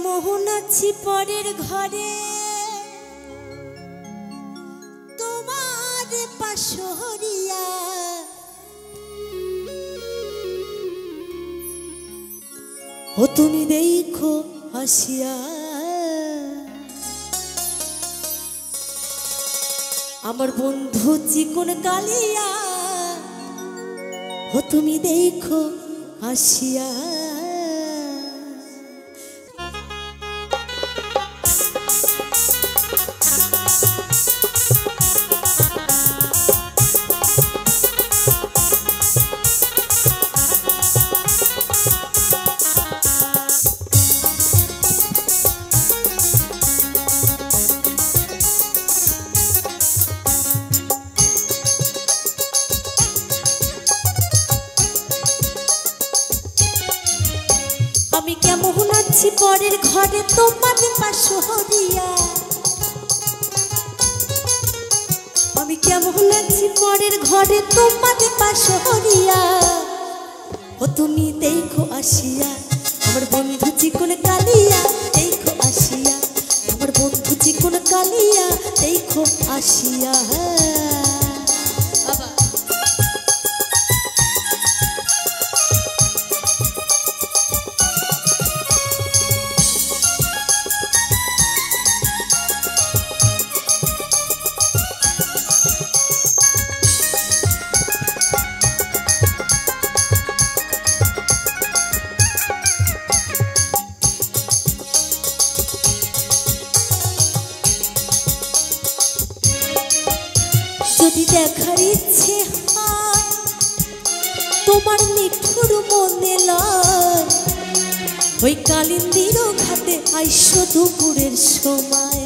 কেমন আছি পরের ঘরে তোমার পাশরিয়া ও তুমি দেখো আসিয়া আমার বন্ধু চিকন কালিয়া ও তুমি দেখো আসিয়া আমি কেমন আছি পরের ঘরে তোমাদের পাশরিয়া আমি কেমন আছি পরের ঘরে তোমাদের পাশরিয়া ও তুমি দেখো আসিয়া আমার বন্ধু চিকন কালিয়া দেখো আসিয়া আমার বন্ধু চিকন কালিয়া দেখো আসিয়া যদি দেখার ইচ্ছে হয় তোমার নিঠুর মনে লয় ওই কালিন্দির ঘাটে আইসো দুপুরের সময়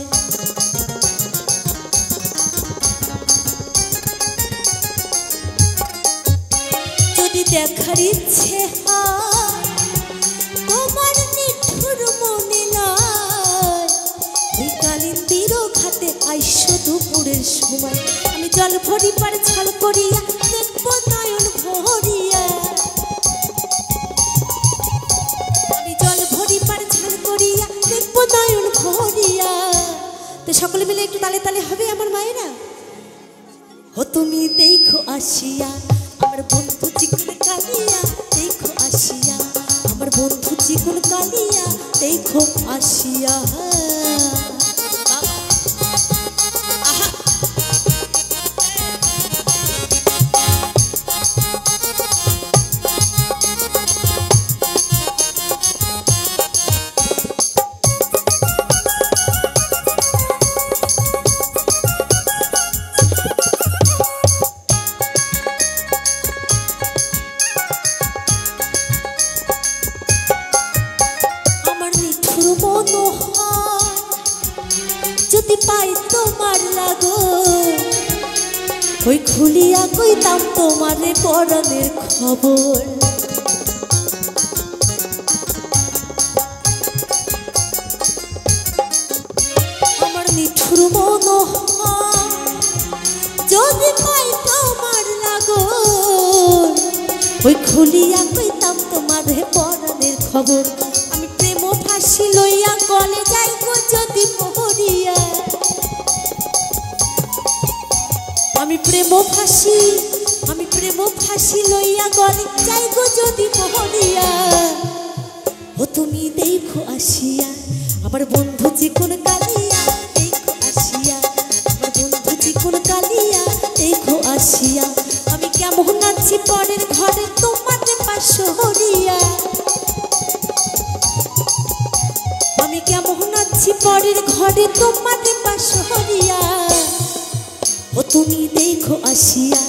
যদি দেখার ইচ্ছে হয় তোমার নিঠুর মনে লয় ওই কালিন্দির ঘাটে আইসো দুপুরের সময় আমি জল ভরি পার ছাল করিয়া দেখবো নয়ন ভরিয়া আমি জল ভরি পার ছাল করিয়া দেখবো নয়ন ভরিয়া তো সকলে মিলে একটু তালে তালে হবে আমার মায়েরা ও তুমি দেখো আসিয়া আমার বন্ধু চিকন কালিয়া দেখো আসিয়া আমার বন্ধু চিকন কালিয়া দেখো আসিয়া যদি পাই তোমার লাগো ওই খুলিয়া কইতাম তোমারে পরাণের খবর আমার নিঠুর মন যদি পাই তোমার লাগো ওই খুলিয়া কইতাম তোমারে পরাণের খবর আমি প্রেম ফাঁসি লইয়া গলে যাই গো যদি মরিয়া আমি প্রেম ফাঁসি লইয়া গলে যাই গো যদি মরিয়া ও তুমি দেখো আসিয়া আমার বন্ধু চিকন কালিয়া দেখো আসিয়া আমার বন্ধু চিকন কালিয়া দেখো আসিয়া আমি কেমন আছি পরের ঘরে তোমাদের পাশরিয়া আমি কেমন আছি পরের ঘরে তোমাদের পাশরিয়া ও তুমি দেখো আসিয়া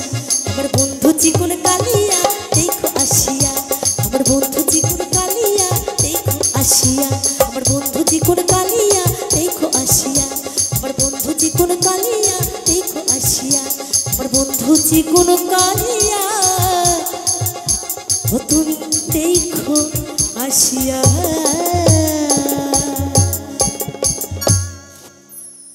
আমার বন্ধু চিকন কালিয়া দেখো আসিয়া আমার বন্ধু চিকন কালিয়া দেখো আসিয়া আমার বন্ধু চিকন কালিয়া দেখো আসিয়া আমার বন্ধু চিকন কালিয়া দেখো আসিয়া আমার বন্ধু চিকন কালিয়া ও তুমি দেখো আসিয়া।